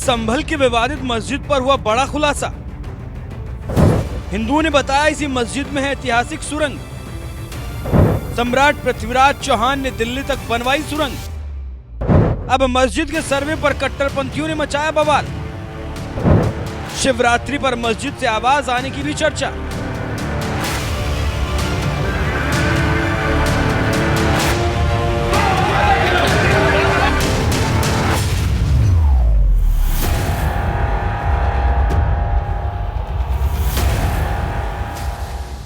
संभल की विवादित मस्जिद पर हुआ बड़ा खुलासा। हिंदुओं ने बताया इसी मस्जिद में है ऐतिहासिक सुरंग। सम्राट पृथ्वीराज चौहान ने दिल्ली तक बनवाई सुरंग। अब मस्जिद के सर्वे पर कट्टरपंथियों ने मचाया बवाल। शिवरात्रि पर मस्जिद से आवाज आने की भी चर्चा।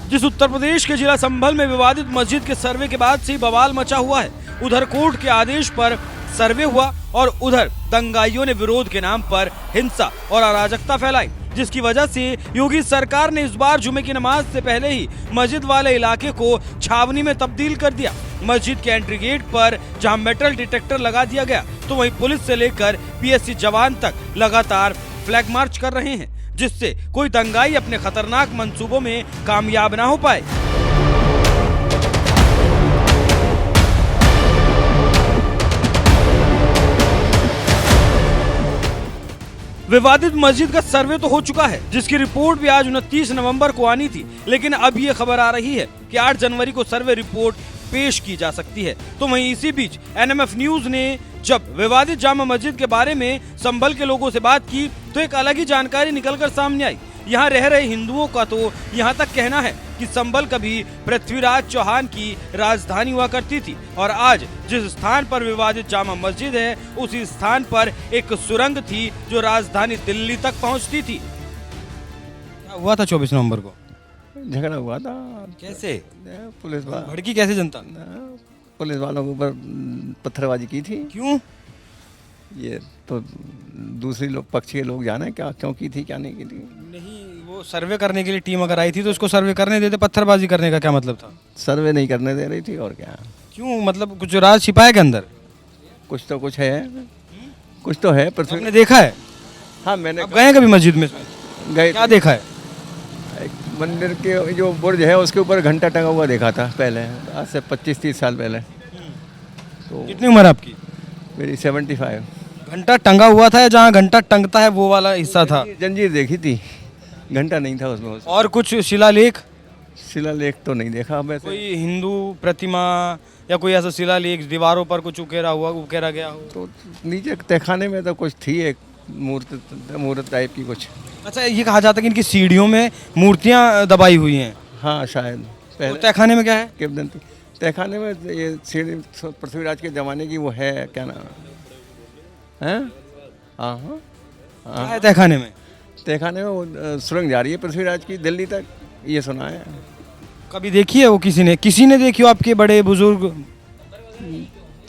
जिस उत्तर प्रदेश के जिला संभल में विवादित मस्जिद के सर्वे के बाद से ही बवाल मचा हुआ है, उधर कोर्ट के आदेश पर सर्वे हुआ और उधर दंगाइयों ने विरोध के नाम पर हिंसा और अराजकता फैलाई, जिसकी वजह से योगी सरकार ने इस बार जुमे की नमाज से पहले ही मस्जिद वाले इलाके को छावनी में तब्दील कर दिया। मस्जिद के एंट्री गेट पर जहां मेटल डिटेक्टर लगा दिया गया, तो वहीं पुलिस से लेकर पीएससी जवान तक लगातार फ्लैग मार्च कर रहे हैं, जिससे कोई दंगाई अपने खतरनाक मंसूबों में कामयाब ना हो पाए। विवादित मस्जिद का सर्वे तो हो चुका है, जिसकी रिपोर्ट भी आज 29 नवंबर को आनी थी, लेकिन अब ये खबर आ रही है कि 8 जनवरी को सर्वे रिपोर्ट पेश की जा सकती है। तो वहीं इसी बीच एनएमएफ न्यूज ने जब विवादित जामा मस्जिद के बारे में संभल के लोगों से बात की, तो एक अलग ही जानकारी निकलकर सामने आई। यहाँ रह रहे हिंदुओं का तो यहाँ तक कहना है कि संभल कभी पृथ्वीराज चौहान की राजधानी हुआ करती थी और आज जिस स्थान पर विवादित जामा मस्जिद है, उसी स्थान पर एक सुरंग थी जो राजधानी दिल्ली तक पहुँचती थी। क्या हुआ था 24 नवंबर को? झगड़ा हुआ था। कैसे? पुलिस भड़की कैसे जनता? पुलिस वालों के ऊपर पत्थरबाजी की थी। क्यों? ये तो दूसरी लोग पक्ष के लोग जाने क्या क्यों की थी, क्या नहीं की थी। नहीं, वो सर्वे करने के लिए टीम अगर आई थी तो उसको सर्वे करने देते, पत्थरबाजी करने का क्या मतलब था? सर्वे नहीं करने दे रही थी और क्या। क्यों? मतलब कुछ राज छिपा है के अंदर? कुछ तो कुछ है, कुछ तो है। आपने देखा है? हाँ, मैंने गए कभी मस्जिद में? गए। क्या देखा है? एक मंदिर के जो बुर्ज है उसके ऊपर घंटा टंगा हुआ देखा था पहले, आज से 25-30 साल पहले। तो कितनी उम्र आपकी? मेरी 75। घंटा टंगा हुआ था या जहाँ घंटा टंगता है वो वाला हिस्सा था? जंजीर देखी थी, घंटा नहीं था उसमें। और कुछ शिलालेख? शिलालेख तो नहीं देखा वैसे। कोई हिंदू प्रतिमा या कोई ऐसा शिलालेख दीवारों पर कुछ उकेरा गया हो? तो नीचे तहखाने में तो कुछ थी, एक मूर्त टाइप की कुछ। अच्छा, ये कहा जाता है कि इनकी सीढ़ियों में मूर्तियाँ दबाई हुई हैं। हाँ शायद। तो तहखाने में क्या है? किबदंती तहखाने में ये सीढ़ी पृथ्वीराज के ज़माने की वो है, क्या नाम है? हाँ हाँ क्या है तहखाने में? तहखाने में वो सुरंग जा रही है पृथ्वीराज की दिल्ली तक, ये सुना है। कभी देखी है वो? किसी ने देखी हो? आपके बड़े बुजुर्ग?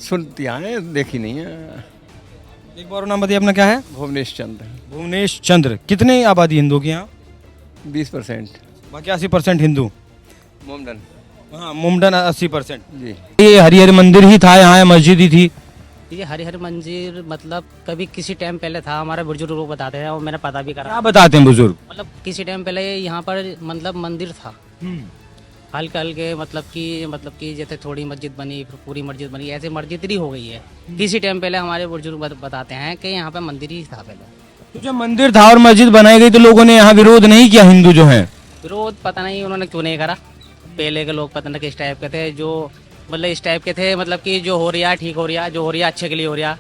सुनती आए, देखी नहीं है। एक बार नाम बताइए अपना। क्या है? भुवनेश चंद्र। भुवनेश चंद्र। कितने आबादी हिंदू की यहाँ? 20%। बाकी 80% हिंदू। मोमडन। हाँ, मुमडन 80% जी। ये हरिहर मंदिर ही था यहाँ, मस्जिद ही थी? ये हरिहर मंदिर मतलब कभी किसी टाइम पहले था, हमारे बुजुर्ग लोग बताते हैं और मैंने पता भी करा। क्या बताते हैं बुजुर्ग? मतलब किसी टाइम पहले यहाँ पर मतलब मंदिर था, हल्के हल्के मतलब कि जैसे थोड़ी मस्जिद बनी फिर पूरी मस्जिद बनी, ऐसे मस्जिद ही हो गई है। किसी टाइम पहले हमारे बुजुर्ग बताते हैं कि यहाँ पे मंदिर ही था पहले। तो जब मंदिर था और मस्जिद बनाई गई तो लोगों ने यहाँ विरोध नहीं किया? हिंदू जो है विरोध पता नहीं उन्होंने क्यों नहीं करा। पहले के लोग पता नहीं किस टाइप के थे, जो मतलब इस टाइप के थे, मतलब कि जो हो रहा ठीक हो रहा, जो हो रहा अच्छे के लिए हो रहा।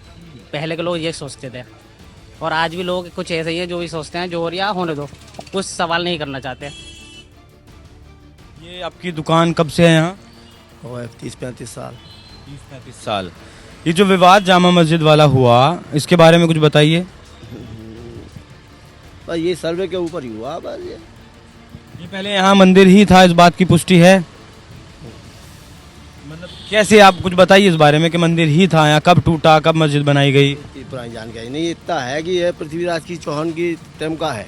पहले के लोग ये सोचते थे और आज भी लोग कुछ ऐसे ही है जो भी सोचते हैं जो हो रहा होने दो, कुछ सवाल नहीं करना चाहते। ये आपकी दुकान कब से है यहाँ? 30-35 साल। 30-35 साल। ये जो विवाद जामा मस्जिद वाला हुआ, इसके बारे में कुछ बताइए। बस ये सर्वे के ऊपर ही हुआ। बस ये पहले यहाँ मंदिर ही था, इस बात की पुष्टि है? मतलब कैसे, आप कुछ बताइए इस बारे में कि मंदिर ही था यहाँ, कब टूटा, कब मस्जिद बनाई गई? पुरानी जानकारी नहीं, इतना है कि यह पृथ्वीराज की चौहान की टाइम का है।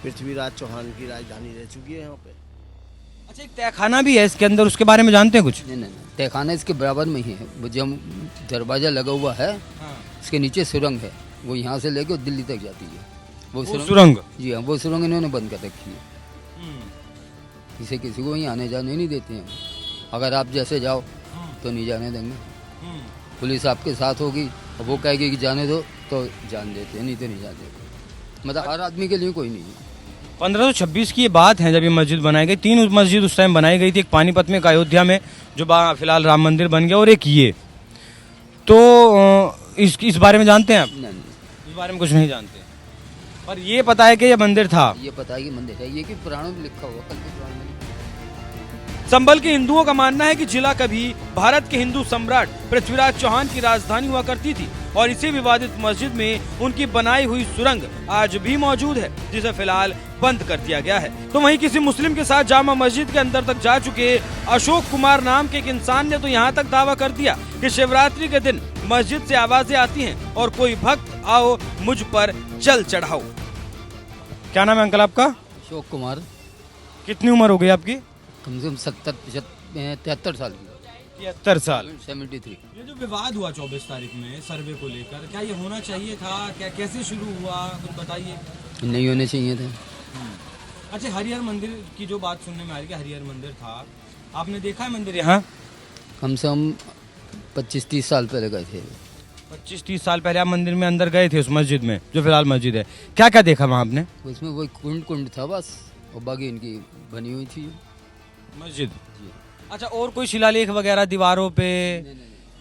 पृथ्वीराज चौहान की राजधानी रह चुकी है यहाँ पे। अच्छा, एक तहखाना भी है इसके अंदर, उसके बारे में जानते हैं कुछ? नहीं, तहखाना इसके बराबर में ही है, वो जो दरवाजा लगा हुआ है इसके नीचे सुरंग है, वो यहाँ से लेकर दिल्ली तक जाती है। वो सुरंग? जी हाँ, वो सुरंग इन्होंने बंद कर रखी है। इसे किसी को ही आने जाने नहीं देते हैं। अगर आप जैसे जाओ तो नहीं जाने देंगे। पुलिस आपके साथ होगी और वो कहेगी कि जाने दो तो जान देते हैं, नहीं तो नहीं जान देते। मतलब हर आदमी के लिए कोई नहीं है। 1526 की ये बात है जब ये मस्जिद बनाई गई। 3 मस्जिद उस टाइम बनाई गई थी, एक पानीपत में, एक अयोध्या में, जो फिलहाल राम मंदिर बन गया, और एक ये। तो इस बारे में जानते हैं आप? नहीं, इस बारे में कुछ नहीं जानते, पर ये पता है कि ये मंदिर था। ये पता है कि मंदिर है, ये कि पुराणों में लिखा हुआ, कल के पुराण में। संभल के हिंदुओं का मानना है कि जिला कभी भारत के हिंदू सम्राट पृथ्वीराज चौहान की राजधानी हुआ करती थी, और इसी विवादित मस्जिद में उनकी बनाई हुई सुरंग आज भी मौजूद है, जिसे फिलहाल बंद कर दिया गया है। तो वहीं किसी मुस्लिम के साथ जामा मस्जिद के अंदर तक जा चुके अशोक कुमार नाम के एक इंसान ने तो यहाँ तक दावा कर दिया कि शिवरात्रि के दिन मस्जिद से आवाजें आती हैं और कोई भक्त आओ मुझ पर जल चढ़ाओ। क्या नाम है अंकल आपका? अशोक कुमार। कितनी उम्र हो गई आपकी? कम से कम 73 साल की। 73 साल। 73। ये जो विवाद हुआ 24 तारीख में सर्वे को लेकर, क्या ये होना चाहिए था? क्या कैसे शुरू हुआ, कुछ बताइए। नहीं होने चाहिए थे। अच्छा, हरिहर मंदिर की जो बात सुनने में आ रही है, हरिहर मंदिर था, आपने देखा है मंदिर यहाँ? कम से कम 25-30 साल पहले गए थे। 25-30 साल पहले आप मंदिर में अंदर गए थे, उस मस्जिद में जो फिलहाल मस्जिद है। क्या क्या देखा वहाँ आपने? उसमें वही कुंड था बस, और बाकी इनकी बनी हुई थी मस्जिद। अच्छा, और कोई शिलालेख वगैरह दीवारों पे,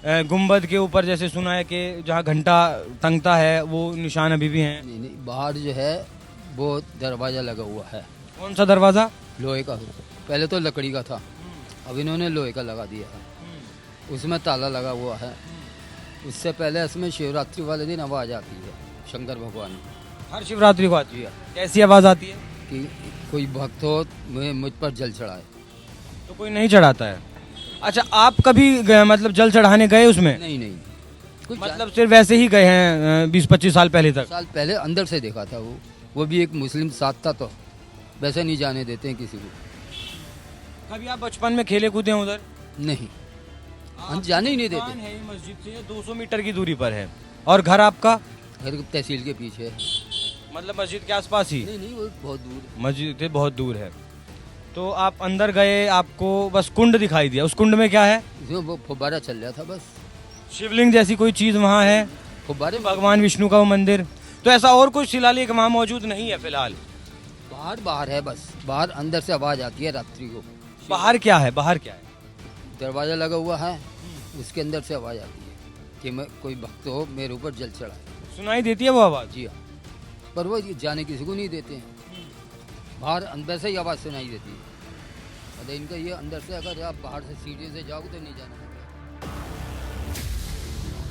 गुम्बद के ऊपर जैसे सुना है कि जहाँ घंटा टंगता है वो निशान अभी भी हैं? नहीं, बाहर जो है वो दरवाजा लगा हुआ है। कौन सा दरवाजा? लोहे का। पहले तो लकड़ी का था, अब इन्होंने लोहे का लगा दिया है। उसमें ताला लगा हुआ है। उससे पहले इसमें शिवरात्रि वाले दिन आवाज़ आती है शंकर भगवान की। हर शिवरात्रि को आती जी है। हाँ। कैसी आवाज आती है? कि कोई भक्त हो मुझ पर जल चढ़ाए। तो कोई नहीं चढ़ाता है। अच्छा, आप कभी मतलब जल चढ़ाने गए उसमें? नहीं, कुछ मतलब सिर्फ वैसे ही गए हैं 20-25 साल पहले तक? साल पहले अंदर से देखा था वो भी एक मुस्लिम साथ था, तो वैसे नहीं जाने देते हैं किसी को। कभी आप बचपन में खेले कूदे हैं उधर? नहीं, हम जाने ही नहीं देते। दुकान है मस्जिद से 200 मीटर की दूरी पर है। और घर आपका? घर तहसील के पीछे है। मतलब मस्जिद के आसपास ही? नहीं, वो बहुत दूर। मस्जिद से बहुत दूर है। तो आप अंदर गए, आपको बस कुंड दिखाई दिया। उस कुंड में क्या है? उसमें वो फुब्बारा चल रहा था बस। शिवलिंग जैसी कोई चीज वहाँ है? फुब्बारे भगवान विष्णु का वो मंदिर? तो ऐसा और कोई शिलालेख वहाँ मौजूद नहीं है फिलहाल? बाहर है बस। बाहर अंदर से आवाज आती है रात्रि को। बाहर क्या है? बाहर क्या है? दरवाजा लगा हुआ है, उसके अंदर से आवाज आती है कि मैं कोई भक्त हो मेरे ऊपर जल चढ़ाए। सुनाई देती है वो आवाज? जी हाँ, पर वो जाने किसी को नहीं देते हैं। बाहर अंदर से ही आवाज़ सुनाई देती है। अरे इनका ये अंदर से, अगर आप बाहर से सीढ़ी से जाओगे तो नहीं जाना।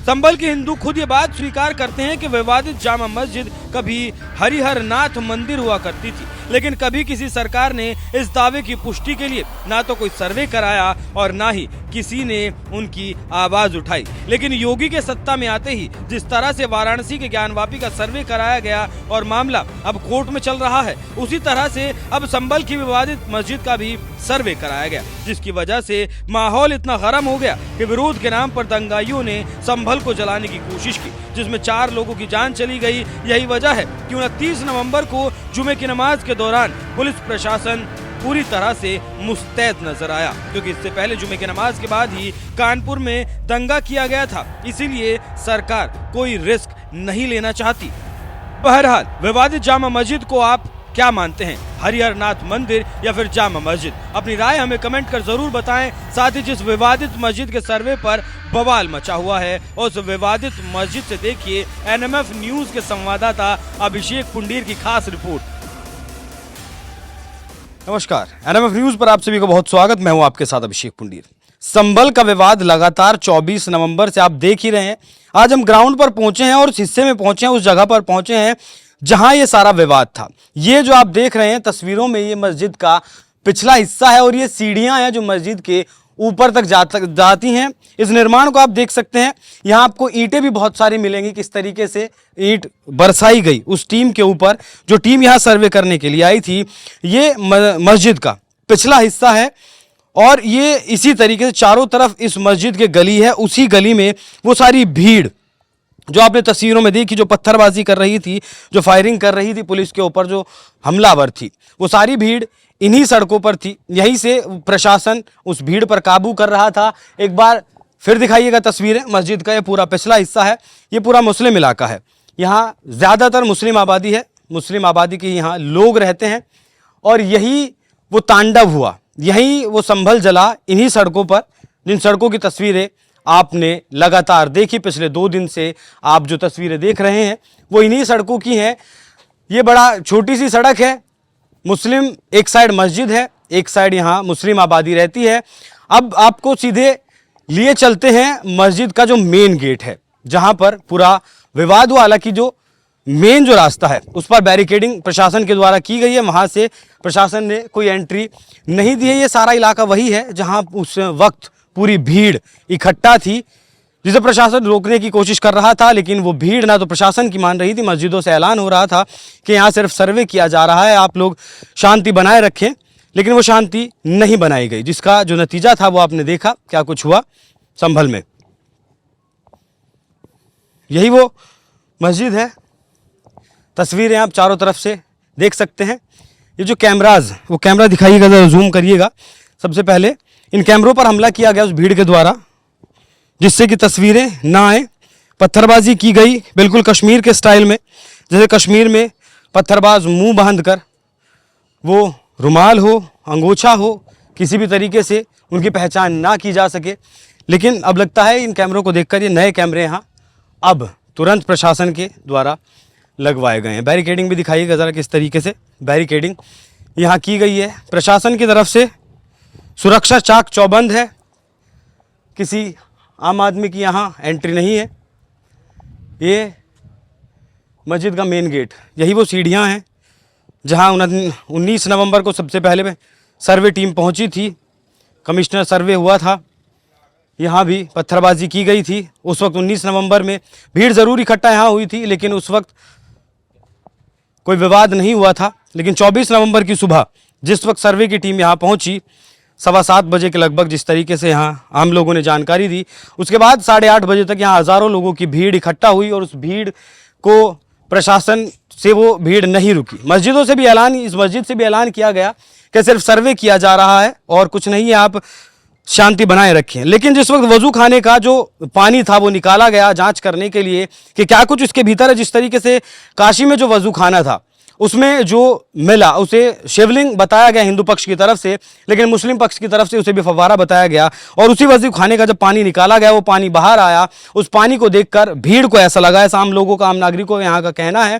संभल के हिंदू खुद ये बात स्वीकार करते हैं कि विवादित जामा मस्जिद कभी हरिहर नाथ मंदिर हुआ करती थी, लेकिन कभी किसी सरकार ने इस दावे की पुष्टि के लिए ना तो कोई सर्वे कराया और ना ही किसी ने उनकी आवाज उठाई। लेकिन योगी के सत्ता में आते ही जिस तरह से वाराणसी के ज्ञानवापी का सर्वे कराया गया और मामला अब कोर्ट में चल रहा है, उसी तरह से अब संभल की विवादित मस्जिद का भी सर्वे कराया गया, जिसकी वजह से माहौल इतना गर्म हो गया कि विरोध के नाम पर दंगाइयों ने संभल को जलाने की कोशिश की, जिसमें 4 लोगों की जान चली गई। यही वजह है कि 29 नवंबर को जुमे की नमाज के दौरान पुलिस प्रशासन पूरी तरह से मुस्तैद नजर आया, क्योंकि इससे पहले जुमे की नमाज के बाद ही कानपुर में दंगा किया गया था। इसीलिए सरकार कोई रिस्क नहीं लेना चाहती। बहरहाल, विवादित जामा मस्जिद को आप क्या मानते हैं, हरिहर नाथ मंदिर या फिर जामा मस्जिद? अपनी राय हमें कमेंट कर जरूर बताएं। साथ ही जिस विवादित मस्जिद के सर्वे पर बवाल मचा हुआ है, उस विवादित मस्जिद से देखिए NMF न्यूज के संवाददाता अभिषेक पुंडीर की खास रिपोर्ट। नमस्कार, NMF न्यूज पर आप सभी को बहुत स्वागत। मैं हूं आपके साथ अभिषेक पुंडीर। संभल का विवाद लगातार 24 नवंबर से आप देख ही रहे हैं। आज हम ग्राउंड पर पहुंचे हैं और उस हिस्से में पहुंचे हैं, उस जगह पर पहुंचे हैं जहां ये सारा विवाद था। ये जो आप देख रहे हैं तस्वीरों में, ये मस्जिद का पिछला हिस्सा है और ये सीढ़ियां हैं जो मस्जिद के ऊपर तक जाती हैं। इस निर्माण को आप देख सकते हैं। यहाँ आपको ईंटें भी बहुत सारी मिलेंगी, किस तरीके से ईंट बरसाई गई उस टीम के ऊपर जो टीम यहाँ सर्वे करने के लिए आई थी। ये मस्जिद का पिछला हिस्सा है और ये इसी तरीके से चारों तरफ इस मस्जिद के गली है। उसी गली में वो सारी भीड़ जो आपने तस्वीरों में देखी, जो पत्थरबाजी कर रही थी, जो फायरिंग कर रही थी पुलिस के ऊपर, जो हमलावर थी, वो सारी भीड़ इन्हीं सड़कों पर थी। यहीं से प्रशासन उस भीड़ पर काबू कर रहा था। एक बार फिर दिखाइएगा तस्वीरें। मस्जिद का ये पूरा पिछला हिस्सा है, ये पूरा मुस्लिम इलाका है। यहाँ ज़्यादातर मुस्लिम आबादी है, मुस्लिम आबादी के यहाँ लोग रहते हैं और यही वो तांडव हुआ, यही वो संभल जला इन्हीं सड़कों पर, जिन सड़कों की तस्वीरें आपने लगातार देखी। पिछले 2 दिन से आप जो तस्वीरें देख रहे हैं वो इन्हीं सड़कों की हैं। ये बड़ा छोटी सी सड़क है, मुस्लिम एक साइड मस्जिद है, एक साइड यहाँ मुस्लिम आबादी रहती है। अब आपको सीधे लिए चलते हैं मस्जिद का जो मेन गेट है, जहाँ पर पूरा विवाद हुआ। हालांकि जो मेन जो रास्ता है उस पर बैरिकेडिंग प्रशासन के द्वारा की गई है, वहाँ से प्रशासन ने कोई एंट्री नहीं दी है। ये सारा इलाका वही है जहाँ उस वक्त पूरी भीड़ इकट्ठा थी, जिसे प्रशासन रोकने की कोशिश कर रहा था, लेकिन वो भीड़ ना तो प्रशासन की मान रही थी। मस्जिदों से ऐलान हो रहा था कि यहाँ सिर्फ सर्वे किया जा रहा है, आप लोग शांति बनाए रखें, लेकिन वो शांति नहीं बनाई गई, जिसका जो नतीजा था वो आपने देखा क्या कुछ हुआ संभल में। यही वो मस्जिद है, तस्वीरें आप चारों तरफ से देख सकते हैं। ये जो कैमराज, वो कैमरा दिखाइएगा, जरा जूम करिएगा। सबसे पहले इन कैमरों पर हमला किया गया उस भीड़ के द्वारा, जिससे कि तस्वीरें ना आए। पत्थरबाजी की गई बिल्कुल कश्मीर के स्टाइल में, जैसे कश्मीर में पत्थरबाज मुंह बांध कर, वो रुमाल हो, अंगोछा हो, किसी भी तरीके से उनकी पहचान ना की जा सके। लेकिन अब लगता है इन कैमरों को देखकर, ये नए कैमरे यहाँ अब तुरंत प्रशासन के द्वारा लगवाए गए हैं। बैरिकेडिंग भी दिखाइएगा ज़रा किस तरीके से बैरिकेडिंग यहाँ की गई है प्रशासन की तरफ से। सुरक्षा चाक चौबंद है, किसी आम आदमी की यहाँ एंट्री नहीं है। ये मस्जिद का मेन गेट, यही वो सीढ़ियाँ हैं जहाँ 19 नवंबर को सबसे पहले सर्वे टीम पहुँची थी, कमिश्नर सर्वे हुआ था। यहाँ भी पत्थरबाजी की गई थी। उस वक्त 19 नवंबर में भीड़ ज़रूर इकट्ठा यहाँ हुई थी, लेकिन उस वक्त कोई विवाद नहीं हुआ था। लेकिन 24 नवंबर की सुबह जिस वक्त सर्वे की टीम यहाँ पहुँची, 7:15 बजे के लगभग, जिस तरीके से यहाँ आम लोगों ने जानकारी दी, उसके बाद 8:30 बजे तक यहाँ हज़ारों लोगों की भीड़ इकट्ठा हुई और उस भीड़ को प्रशासन से वो भीड़ नहीं रुकी। मस्जिदों से भी ऐलान, इस मस्जिद से भी ऐलान किया गया कि सिर्फ सर्वे किया जा रहा है और कुछ नहीं है, आप शांति बनाए रखें। लेकिन जिस वक्त वजू खाने का जो पानी था वो निकाला गया जांच करने के लिए कि क्या कुछ इसके भीतर है, जिस तरीके से काशी में जो वजू खाना था उसमें जो मिला उसे शिवलिंग बताया गया हिंदू पक्ष की तरफ से, लेकिन मुस्लिम पक्ष की तरफ से उसे भी फव्वारा बताया गया। और उसी वजू खाने का जब पानी निकाला गया, वो पानी बाहर आया, उस पानी को देखकर भीड़ को ऐसा लगा, ऐसा आम लोगों का, आम नागरिकों का यहाँ का कहना है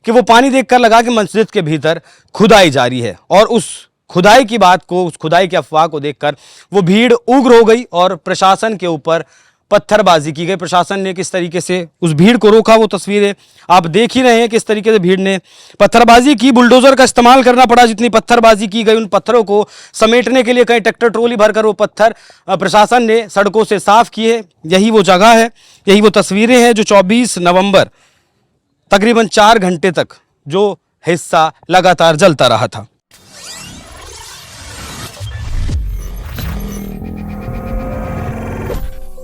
कि वो पानी देखकर लगा कि मस्जिद के भीतर खुदाई जारी है। और उस खुदाई की बात को, उस खुदाई की अफवाह को देखकर वो भीड़ उग्र हो गई और प्रशासन के ऊपर पत्थरबाजी की गई। प्रशासन ने किस तरीके से उस भीड़ को रोका, वो तस्वीरें आप देख ही रहे हैं किस तरीके से भीड़ ने पत्थरबाजी की। बुलडोजर का इस्तेमाल करना पड़ा, जितनी पत्थरबाजी की गई उन पत्थरों को समेटने के लिए कई ट्रैक्टर ट्रॉली भरकर वो पत्थर प्रशासन ने सड़कों से साफ किए। यही वो जगह है, यही वो तस्वीरें हैं जो 24 नवंबर तकरीबन 4 घंटे तक जो हिस्सा लगातार जलता रहा था।